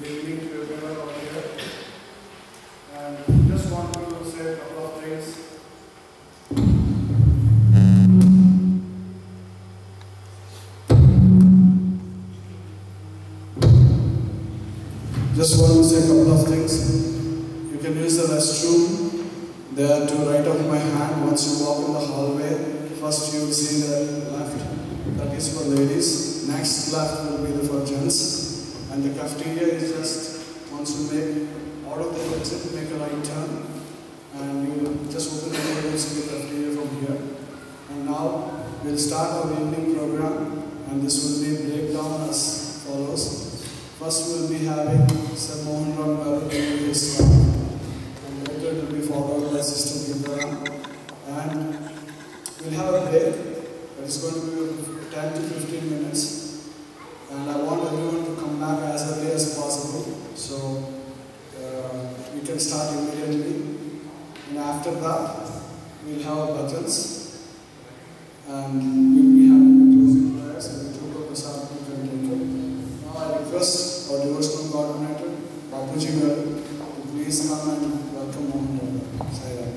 evening to everyone out here. And just want to say a couple of things. Just want to say a couple of things. You can use the restroom there to right of my hand. Once you walk in the hallway, first you will see the left. That is for ladies. Next left will be for gents. And the cafeteria is just, once you make out of the exit, make a right turn. And you will just open the door and see the cafeteria from here. And now we'll start our evening program. And this will be breakdown as follows. First we'll be having Sir Mohan Ram giving his talk. And later it will be followed by Sister Geetha. And we'll have a break. That is going to be 10 to 15 minutes. And I want everyone to come back as early as possible. So we can start immediately. And after that, we'll have bhajans. And we'll be having the closing prayers. And the two of us are going to take it. I request our devotional coordinator, Bapuji Garu, to please come and welcome Mohan Ram. Sai Ram.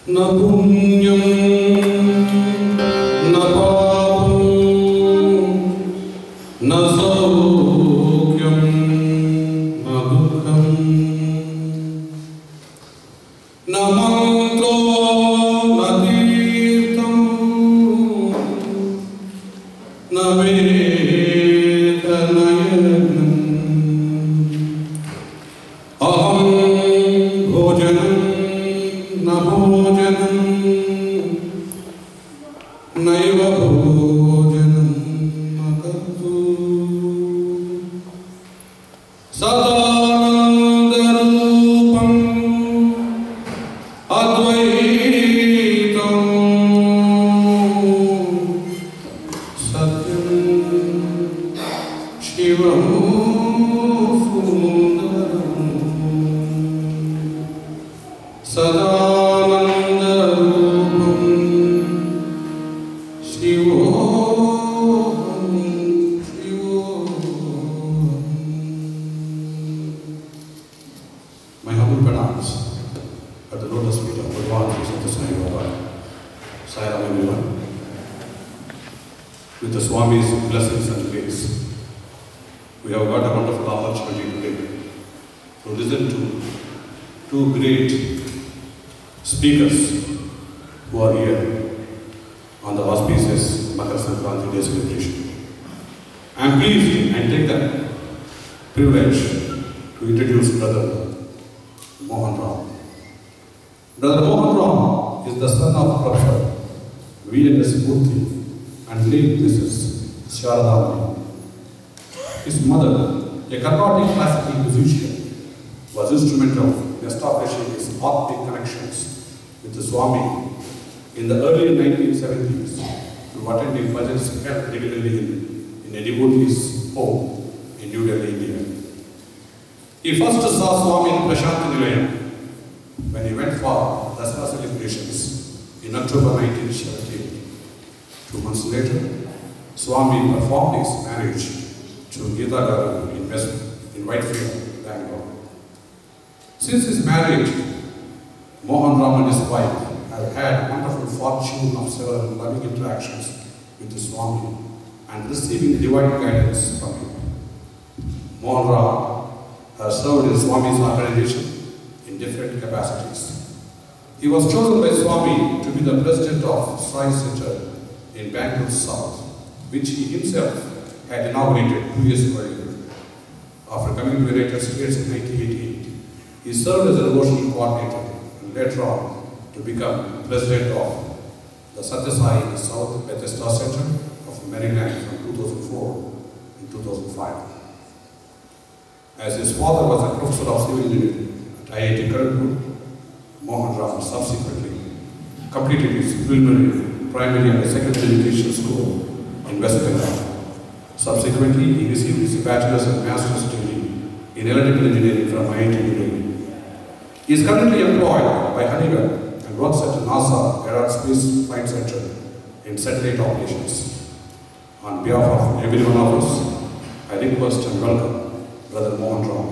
Na punyam, na papam, na saukyam, na dukham, na mantro. My humble pranams at the lotus feet of Bhagwan Sathya Sai everyone. With the Swami's blessings and grace, we have got a wonderful opportunity today to listen to two great speakers who are here on the auspicious Makara Sankranthi Celebration. I am pleased and take the privilege to introduce Brother Mohan Ram. Brother Mohan Ram is the son of Professor V.N.S. Murthy and late Mrs. Sharadamani. His mother, a Carnatic classical musician, was instrumental in establishing his optic connections with the Swami in the early 1970s through attending bhajans held regularly in a devotee's home in New Delhi, India. He first saw Swami in Prashanti Nilayam when he went for Dasara celebrations in October 1978. 2 months later, Swami performed his marriage to Geetha in Whitefield, Bangalore. Since his marriage, Mohan Ram and his wife have had wonderful fortune of several loving interactions with the Swami and receiving divine guidance from him. Mohan Ram has served in Swami's organization in different capacities. He was chosen by Swami to be the president of Sai Center in Bangalore South, which he himself had inaugurated 2 years earlier. After coming to the United States in 1988, he served as a devotional coordinator and later on to become president of the Sathya Sai in the South Bethesda Center of Maryland from 2004 to 2005. As his father was a professor of civil engineering at IIT Kharagpur, Mohan Ram subsequently completed his preliminary, primary and secondary education school in West Bengal. Subsequently, he received his bachelor's and master's degree in electrical engineering from IIT New Delhi. He is currently employed by Honeywell and works at NASA Aerospace Flight Center in satellite operations. On behalf of every one of us, I request and welcome Brother Mohan Ram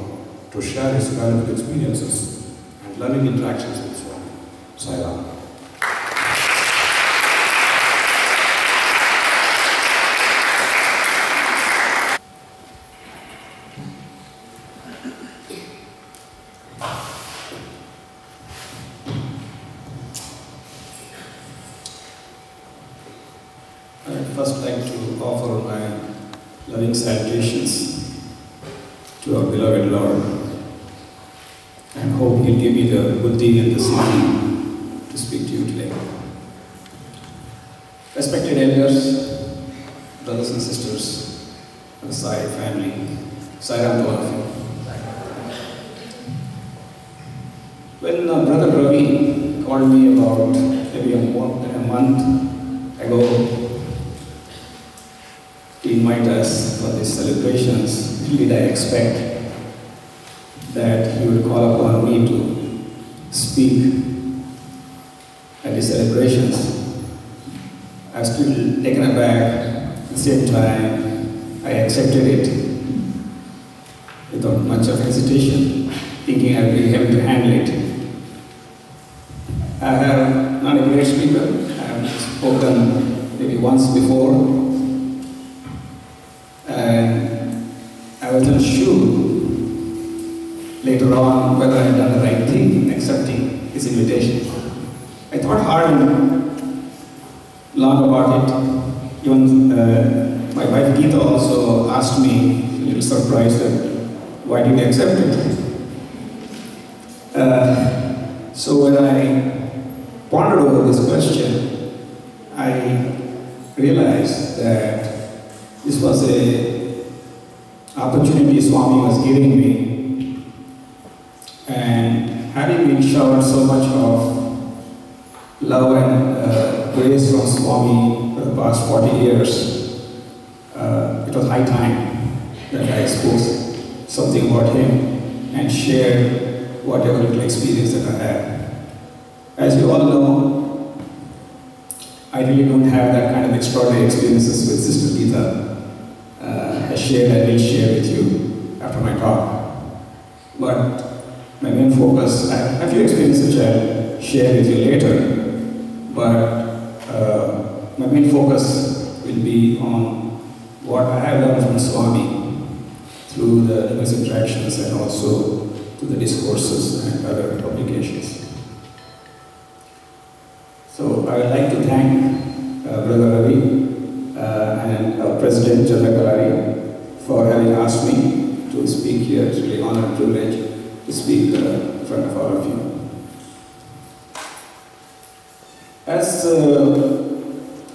to share his valuable experiences and learning interactions with Swami. Sai Ram. I'd first like to offer my loving salutations to our beloved Lord, and hope He'll give me the buddhi and the siddhi to speak to you today. Respected elders, brothers and sisters, of the Sai family, Sai Ram to all of you. When Brother Ravi called me about maybe a month ago to invite us for these celebrations, little did I expect that he would call upon me to speak at the celebrations. I was still taken aback. At the same time, I accepted it without much of hesitation, thinking I would be able to handle it. I am not a great speaker. I have spoken maybe once before, and I wasn't sure later on whether I had done the right thing in accepting his invitation. I thought hard and long about it. Even my wife Geetha also asked me, a little surprised, that why did I accept it? So when I pondered over this question, I realized that this was an opportunity Swami was giving me, and having been showered so much of love and grace from Swami for the past 40 years, it was high time that I spoke something about him and shared whatever little experience that I had. As you all know, I really don't have that kind of extraordinary experiences with Sister Geetha. I shared and will share with you after my talk. But my main focus, I have a few experiences which I'll share with you later, but my main focus will be on what I have learned from Swami through the numerous interactions and also through the discourses and other publications. So I would like to thank Brother Ravi and our President Jannakalari for having asked me to speak here. It's really an honor and privilege to speak in front of all of you. As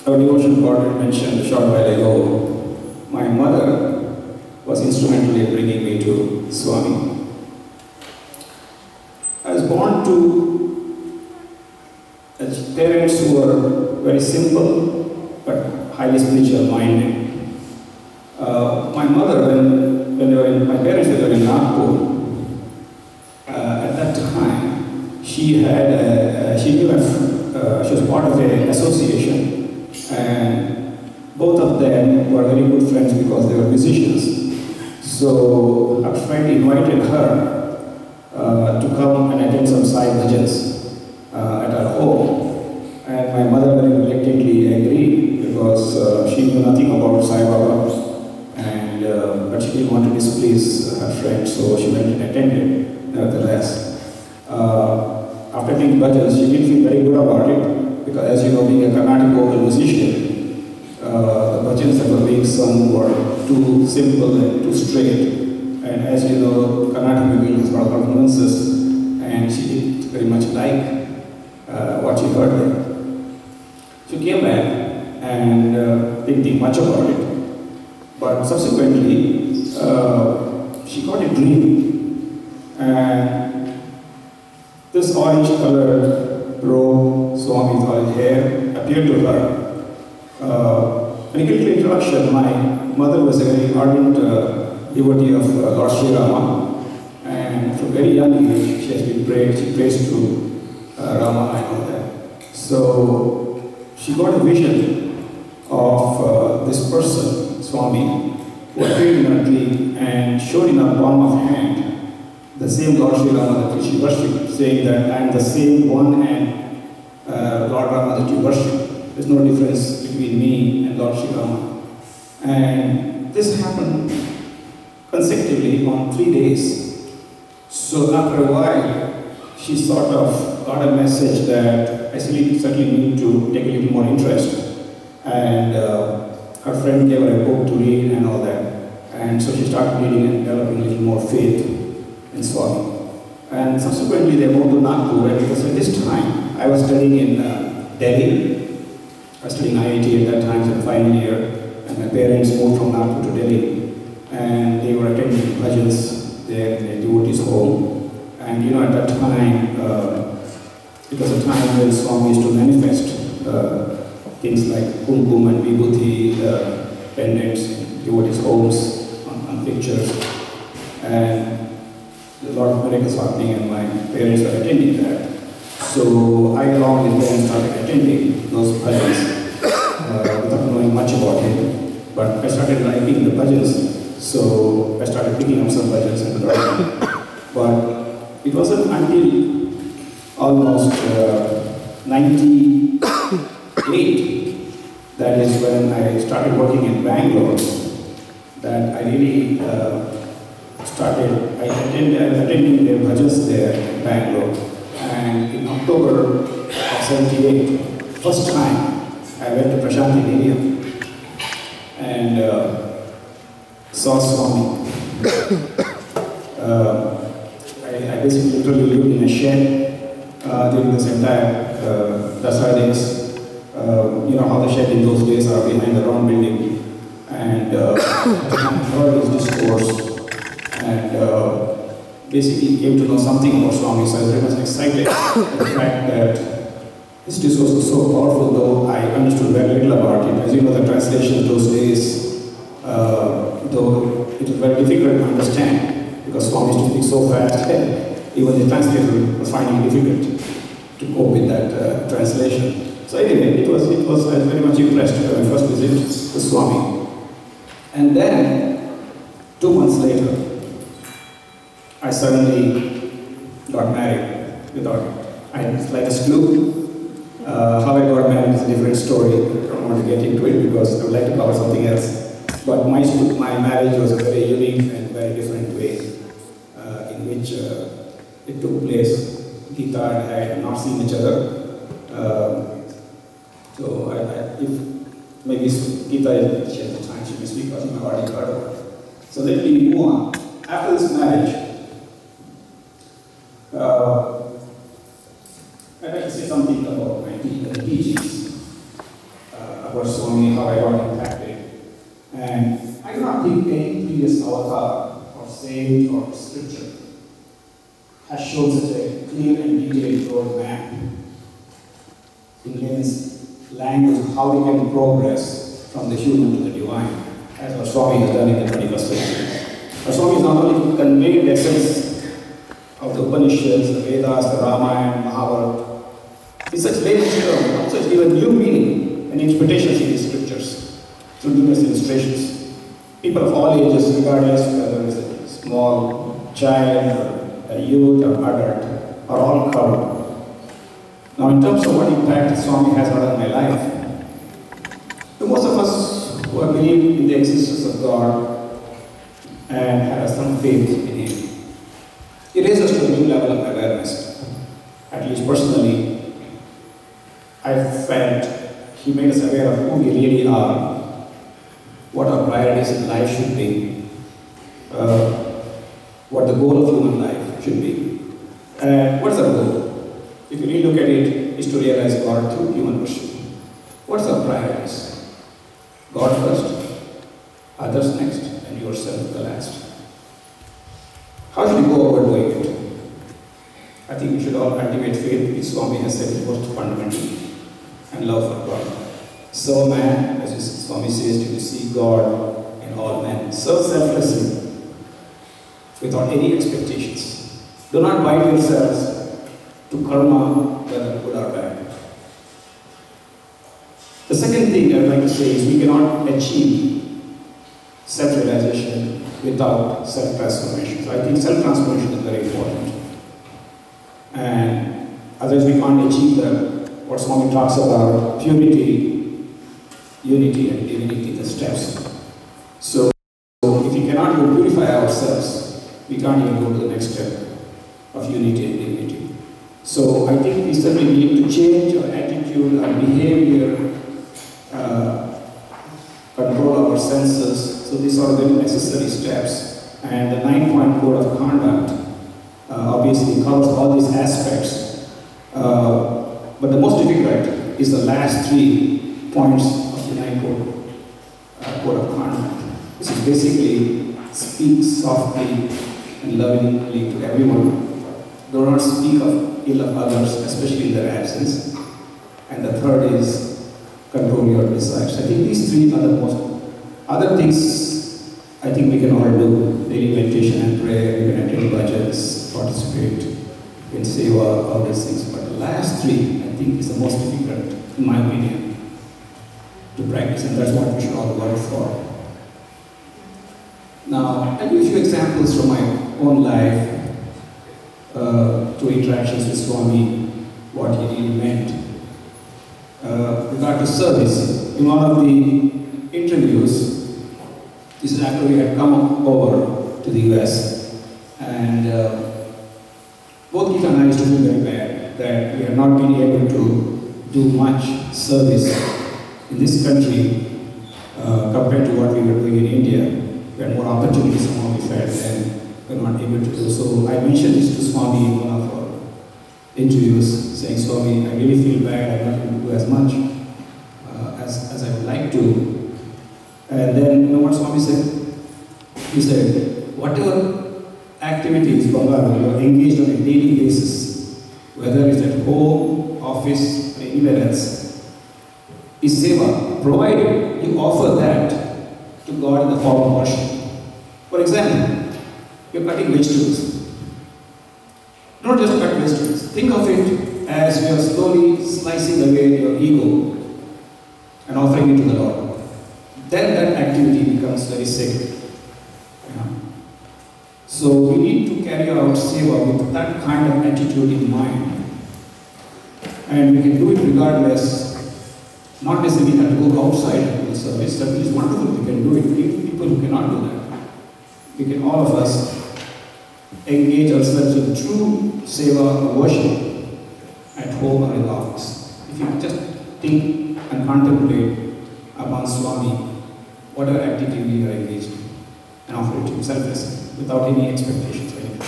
our devotion coordinator mentioned a short while ago, my mother was instrumental in bringing me to Swami. I was born to parents who were very simple but highly spiritual minded. My mother, my parents were in Nagpur, at that time, she was part of an association, and both of them were very good friends because they were musicians. So our friend invited her to come and attend some Sai bhajans at our home, and my mother very reluctantly agreed because she knew nothing about Sai Baba, and but she didn't want to displease her friend, so she went and attended nevertheless. After attending bhajans, she didn't feel very good about it because, as you know, being a Carnatic vocal musician, the bhajans that were being sung were too simple and too straight, and as you know, Carnatic music has got a lot of nuances, and she didn't very much like what she heard there. She came back and didn't think much about it, but subsequently she got a dream, and this orange-colored robe, Swami's orange hair, appeared to her. When I get to introduction, my mother was a very ardent devotee of Lord Sri Rama, and from very young age she has been prayed. She prays to Rama and all that. So she got a vision of this person, Swami, who appeared in our dream and showed in our palm of hand the same Lord Sri Rama that we worship, saying that I am the same one and Lord Rama that you worship. There is no difference between me and Lord Sri Rama. And this happened consecutively on 3 days. So after a while, she sort of got a message that I certainly need to take a little more interest. And her friend gave her a book to read and all that. And so she started reading and developing a little more faith in Swami. And subsequently they moved to Nagpur, and because at this time I was studying in Delhi. I was studying IIT at that time, in the final year, and my parents moved from Nagpur to Delhi. And they were attending bhajans there in a devotees' home. And you know, at that time, it was a time when Swami used to manifest things like kumkum and vibhuti pendants in devotees' homes on pictures. And a lot of miracles happening, and my parents were attending that. So I, along with them, started attending those bhajans without knowing much about him. But I started liking the bhajans, so I started picking up some bhajans and writing. But it wasn't until almost 98, that is when I started working in Bangalore, that I really attending their bhajans there in Bangalore. And in October of 78, first time I went to Prashanti Nilayam and saw Swami. I basically literally lived in a shed during this entire Dasara days. You know how the shed in those days are behind the round building. And I heard his discourse and basically came to know something about Swami. So I was very much excited at the fact that his discourse was so powerful, though I understood very little about it. As you know, the translation those days, though it was very difficult to understand, because Swami used to speak so fast, even the translator was finding it difficult to cope with that translation. So anyway, I was very much impressed when I first visited the Swami. And then, 2 months later, I suddenly got married without, it's like a scoop. How I got married is a different story. I don't want to get into it because I would like to cover something else. But my marriage was a very unique and very different way in which it took place. Geetha and I had not seen each other. So if maybe Geetha, she has the time, she may speak, I think I've already heard of her. So let me move on. After this marriage, I'd like to say something about my teachings about Swami, how I got impacted. And I do not think any previous avatar or sage or scripture has shown such a clear and detailed roadmap in layman's language how we can progress from the human to the divine, as our Swami has done in the 21st century. Our Swami has not only conveyed the essence of the Upanishads, the Vedas, the Ramayana, Mahabharata, in such layman's terms, also has given new meaning and interpretations in these scriptures through numerous illustrations. People of all ages, regardless whether it's a small child or a youth or adult, are all covered. Now, in terms of what impact Swami has had on my life, to most of us who have believed in the existence of God and have some faith in Him, it raises us to a new level of awareness. At least personally, I felt He made us aware of who we really are, what our priorities in life should be, what the goal of human life should be. And what is our goal? If you really look at it, is to realize God through human worship. What's our priorities? God first, others next, and yourself the last. How should we go about doing it? I think we should all cultivate faith, which Swami has said is most fundamental, and love for God. So man, as Swami says, to see God in all men. Serve selflessly, without any expectations. Do not bind yourselves to karma, whether good or bad. The second thing I would like to say is we cannot achieve self-realization without self-transformation. So I think self-transformation is very important. And otherwise we can't achieve what Swami talks about, purity, unity and divinity, the steps. So if we cannot even purify ourselves, we can't even go to the next step of unity and divinity. So I think we certainly need to change our attitude, our behavior, control our senses. So these are very necessary steps. And the 9-point code of conduct obviously covers all these aspects. But the most difficult is the last 3 points of the 9-point code of conduct. This is basically speak softly and lovingly to everyone. Do not speak of ill of others, especially in their absence. And the third is control your desires. I think these 3 are the most. Other things I think we can all do. Daily meditation and prayer, we can attend bhajans, participate in seva, all these things. But the last 3 I think is the most difficult, in my opinion, to practice, and that's what we should all work for. Now, I'll give a few examples from my own life, to interactions with Swami, what he really meant. Regard to service, in one of the interviews, this is after we had come over to the US, and both Geetha and I used to feel very bad that we are not being able to do much service in this country compared to what we were doing in India. We had more opportunities, somehow we felt, and we were not able to do. So I mentioned this to Swami in one of our interviews, saying, Swami, I really feel bad, I'm not able to do as much as I would like to. And then, you know what Swami said? He said, whatever activities, Baba, you are engaged on a daily basis, whether it's at home, office, or anywhere else, is seva, provided you offer that to God in the form of worship. For example, you're cutting vegetables. Don't just cut vegetables. Think of it as you are slowly slicing away your ego and offering it to the Lord. Then that activity becomes very sacred. So we need to carry out seva with that kind of attitude in mind. And we can do it regardless. Not necessarily have to go outside and do the service. That is wonderful, we can do it. Even people who cannot do that, we can, all of us, engage ourselves in true seva or worship at home or in the office. If you just think and contemplate upon Swami, whatever activity we are engaged in, and offer it to him selflessly, without any expectations or anything.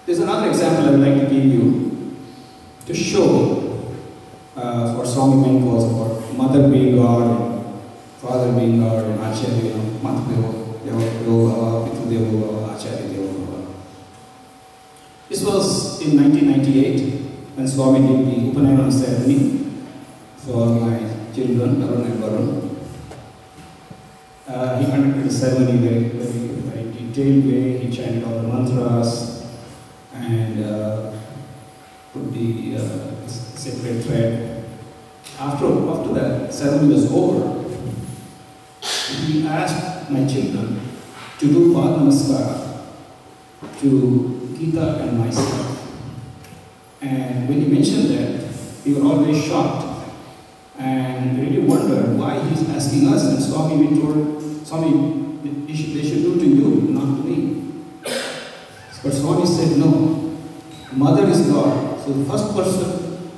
There's another example I would like to give you to show what Swami meant was about mother being God, and father being God, and Acharya, Matadeva, Deva, Pitudeva, Acharya Deva. This was in 1998 when Swami did the Upanayana ceremony for my children, Arun and Varun. He conducted the ceremony very detailed way. He chanted all the mantras and put the sacred thread. After that ceremony was over, he asked my children to do Pad Namaskara to Geetha and myself. And when he mentioned that, we were all very shocked and really wondered why he's asking us. And Swami, we told Swami, they should do to you, not to me. But Swami said, no, mother is God. So the first person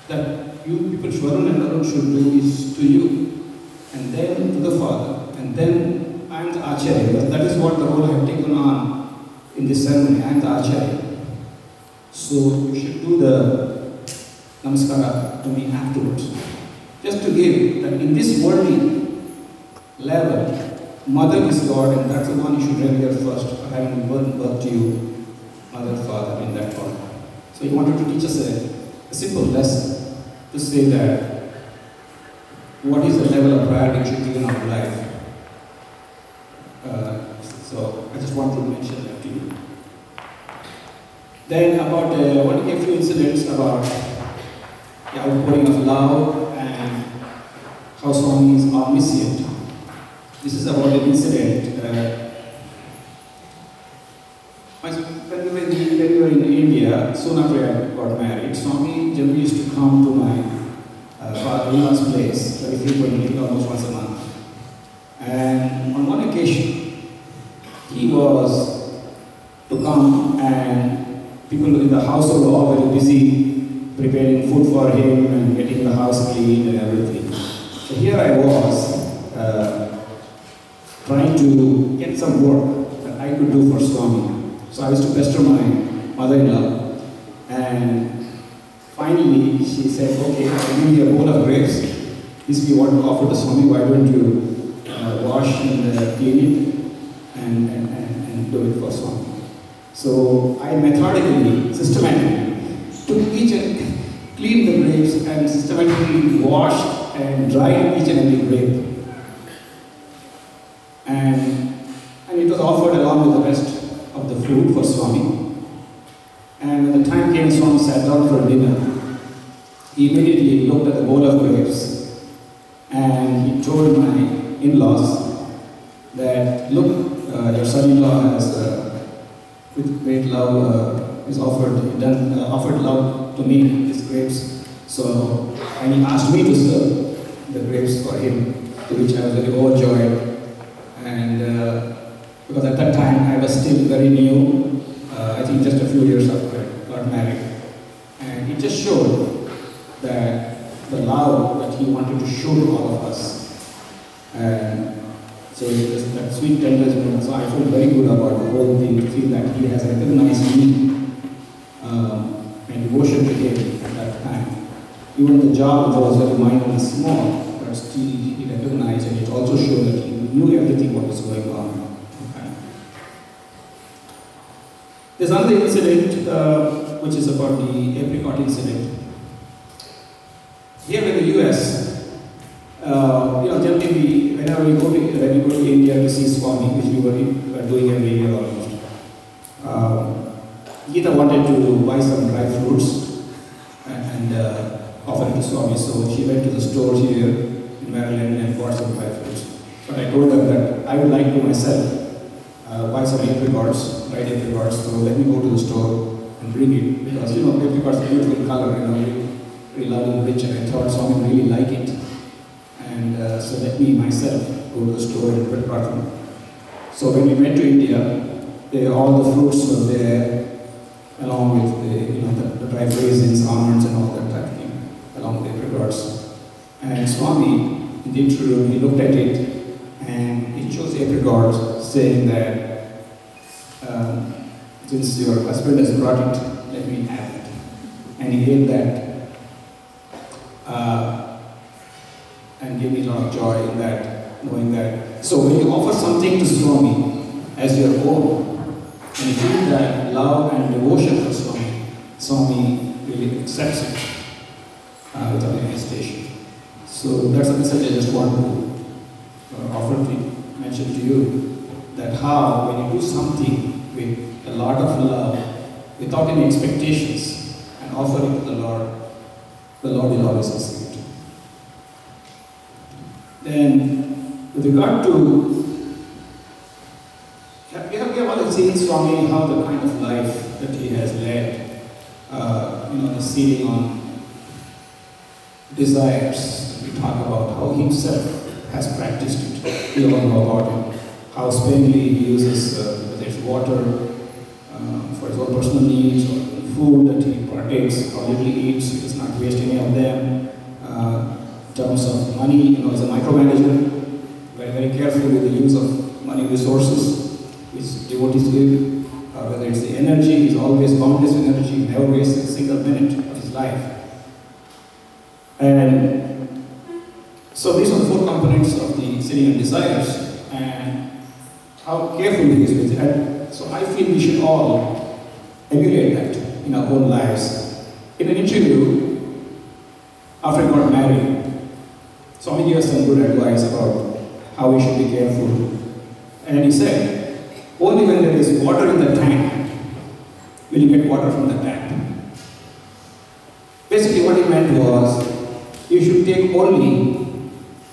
that you people, Varun and Arun, should do is to you, and then to the father, and then I am the Acharya. That is what the role I have taken on in this ceremony. I am the Acharya. So you should do the Namaskara to me afterwards. Just to give that in this worldly level, mother is God, and that's the one you should revere first, for having given birth to you, mother, father, in that order. So he wanted to teach us a simple lesson to say that what is the level of priority we should give in our life. So I just want to mention that to you. Then about, I want to give a few incidents about the outpouring of love and how Swami is omniscient. This is about an incident. When we were in India, soon after I got married, Swami generally used to come to my father-in-law's place very frequently, almost once a month. And on one occasion, he was to come, and people in the household were all very busy preparing food for him and getting the house clean and everything. So here I was trying to get some work that I could do for Swami. So I used to pester my mother-in-law, and finally she said, okay, I'll give you a bowl of grapes. This we want to offer to Swami, why don't you wash and clean it and do it for Swami. So I methodically, systematically took each and cleaned the grapes and systematically washed and dried each and every grape. And it was offered along with the rest of the food for Swami. And when the time came, Swami sat down for dinner. He immediately looked at the bowl of grapes and he told my in-laws that, look, your son-in-law has, with great love, offered love to me, these grapes. So, and he asked me to serve the grapes for him, to which I was very overjoyed. And because at that time I was still very new, I think just a few years after I got married. And it just showed that the love that he wanted to show to all of us. And so it was that sweet tenderness. So I feel very good about the whole thing, to feel that he has recognized me and devotion to him at that time. Even the job was very minor and small, but still he recognized, and it also showed that he knew everything what was going on. There's another incident which is about the apricot incident. Here in the US, generally whenever we go to India to see Swami, which we were doing every year almost, Geetha wanted to buy some dry fruits and offer it to Swami. So she went to the store here in Maryland and bought some dry fruits. But I told her that I would like to myself buy some apricots, dried apricots, so let me go to the store and bring it, because apricots are a beautiful color, very lovely and rich, and I thought Swami would really like it. And so let me myself go to the store and prepare them. So when we went to India, all the fruits were there, along with the dry raisins, almonds and all that type of thing, along with the apricots. And Swami, in the interim, he looked at it and he chose apricots, saying that since your husband has brought it, let me have it. And he ate that and gave me a lot of joy in that, knowing that. So when you offer something to Swami as your own, and you feel that love and devotion for Swami, Swami really accepts it without any hesitation. So that's a message I just want to offer to mention to you, that how when you do something with a lot of love, without any expectations, and offer it to the Lord will always receive it. Then, with regard to, we have all seen Swami, how the kind of life that he has led, the ceiling on desires. We talk about how he himself has practiced it. We all know about him. How sparingly he uses whether it's water for his own personal needs, or food that he partakes, how little he eats, he does not waste any of them. In terms of money, as a micromanager, very, very careful with the use of money resources which devotees give. Whether it's the energy, he's always boundless with energy, never wastes a single minute of his life. And so these are the four components of the ceiling and desires, and how careful he is with it. And so I feel we should all emulate that in our own lives. In an interview, after I got married, Swami gave us some good advice about how we should be careful. And he said, only when there is water in the tank will you get water from the tap. Basically what he meant was, you should take only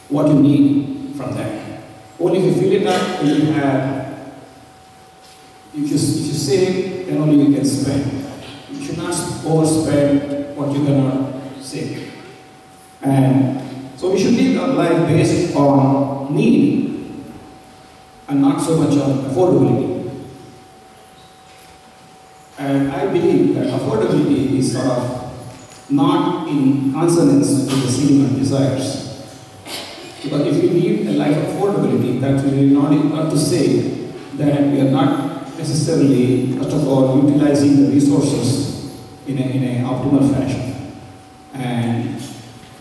what you need from that. Only if you fill it up, you have, if you save, then only you can spend. You should not overspend what you cannot save. And so we should live our life based on need and not so much on affordability. And I believe that affordability is sort of not in consonance with the seeking and desires. Because if we live a life of affordability, that will not to say that we are not necessarily, first of all, utilizing the resources in an optimal fashion. And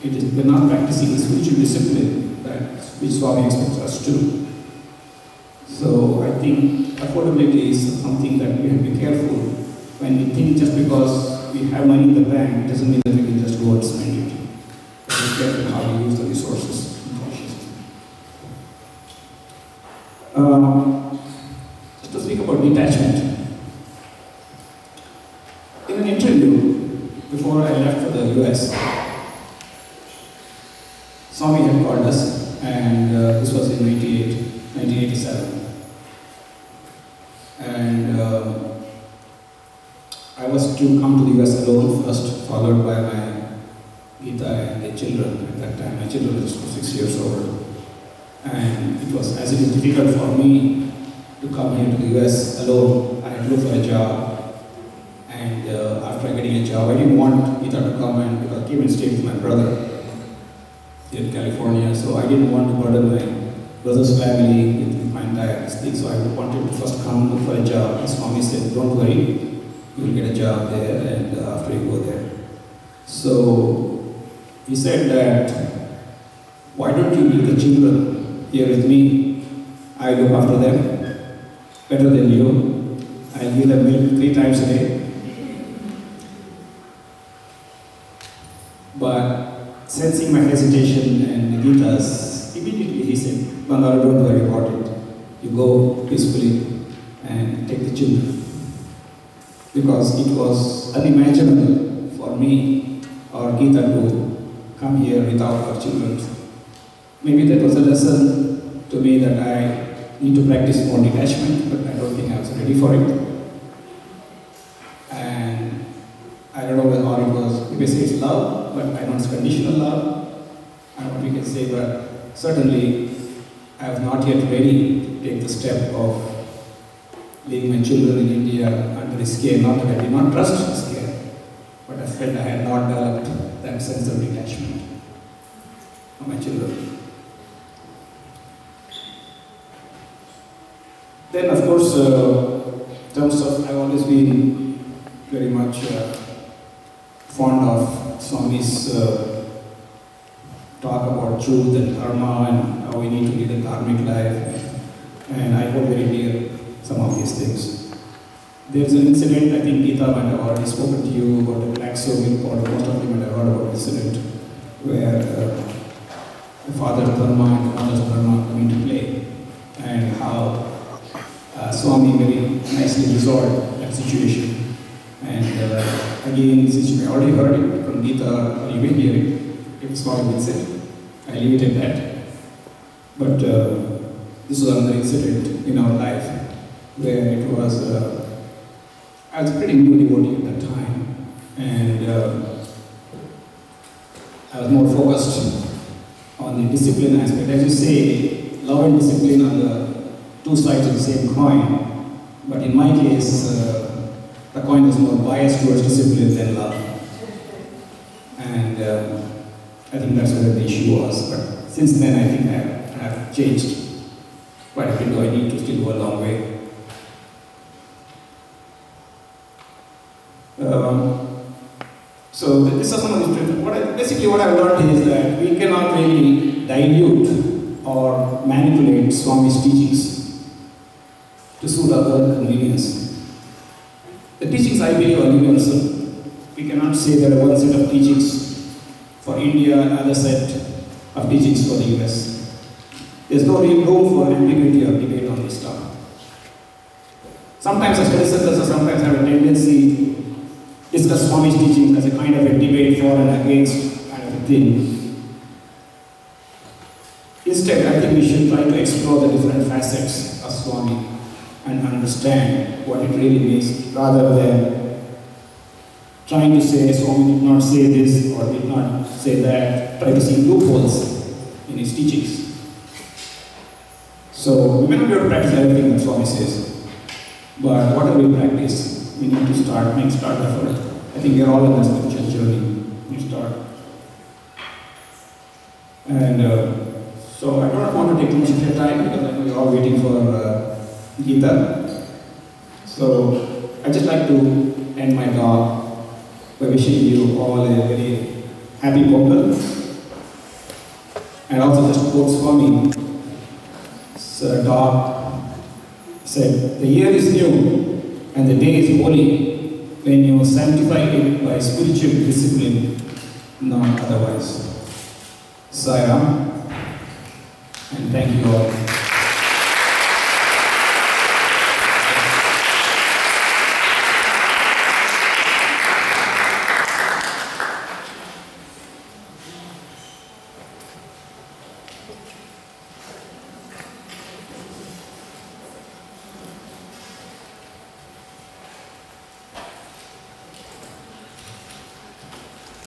we're not practicing the spiritual discipline which Swami expects us to. So I think affordability is something that we have to be careful when we think just because we have money in the bank, it doesn't mean that we can just go and spend it. Be careful how we use the resources. Just to speak about detachment. In an interview before I left for the US, Swami had called us, and this was in 1987. And I was to come to the US alone first, followed by my Geetha and the children. At that time, my children were just 6 years old. And it was, as it is difficult for me to come here to the US alone, I had to look for a job. And after getting a job, I didn't want Geetha to come, and because I came and stayed with my brother in California, so I didn't want to burden my brother's family with my entire thing. So I wanted to first come look for a job. And Swami said, don't worry, you will get a job there, and after you go there. So he said that, why don't you leave the children here with me? I look after them better than you. I give them milk 3 times a day. But sensing my hesitation and Geetha's, immediately he said, Makara, don't worry about it. You go peacefully and take the children. Because it was unimaginable for me or Geetha to come here without our children. Maybe that was a lesson to me that I need to practice more detachment, but I don't think I was ready for it. And I don't know whether it was, you may say it's love, but I know it's conditional love. I don't know what we can say, but certainly I was not yet ready to take the step of leaving my children in India under this care. Not that I did not trust this care, but I felt I had not developed that sense of detachment of my children. Then, of course, in terms of, I've always been very much fond of Swami's talk about truth and dharma and how we need to live a dharmic life, and I hold very dear some of these things. There's an incident, I think Geetha might have already spoken to you about the black soul, or most of you might have heard about the incident where the father dharma and the mother's dharma come into play, and how Swami very nicely resolved that situation. And again, since you may already heard it from Geetha, or you may hear it, if Swami will say, I leave it at that. But this was another incident in our life where it was, I was pretty new devotee at that time, and I was more focused on the discipline aspect. As you say, love and discipline are the 2 sides of the same coin, but in my case, the coin was more biased towards discipline than love. And I think that's where the issue was. But since then, I think I have changed quite a bit, though I need to still go a long way. So this is some of the things. Basically what I've learned is that we cannot really dilute or manipulate Swami's teachings to suit our own convenience. The teachings, I believe, are universal. We cannot say there are one set of teachings for India and another set of teachings for the US. There's no real room for ambiguity or debate on this stuff. Sometimes as study circles sometimes have a tendency discuss Swami's teaching as a kind of a debate for and against kind of a thing. Instead, I think we should try to explore the different facets of Swami and understand what it really means, rather than trying to say Swami did not say this or did not say that, try to see loopholes in his teachings. So we may not be able to practice everything that Swami says, but whatever we practice, we need to make start effort. I think we are all in this spiritual journey. We start. And so I don't want to take too much of your time because I know you're all waiting for Geetha. So I just like to end my talk by wishing you all a very happy Pongal. And also just quote Swami. Sir Dog said, "The year is new and the day is holy when you sanctify it by spiritual discipline, not otherwise." Sai Ram, and thank you all.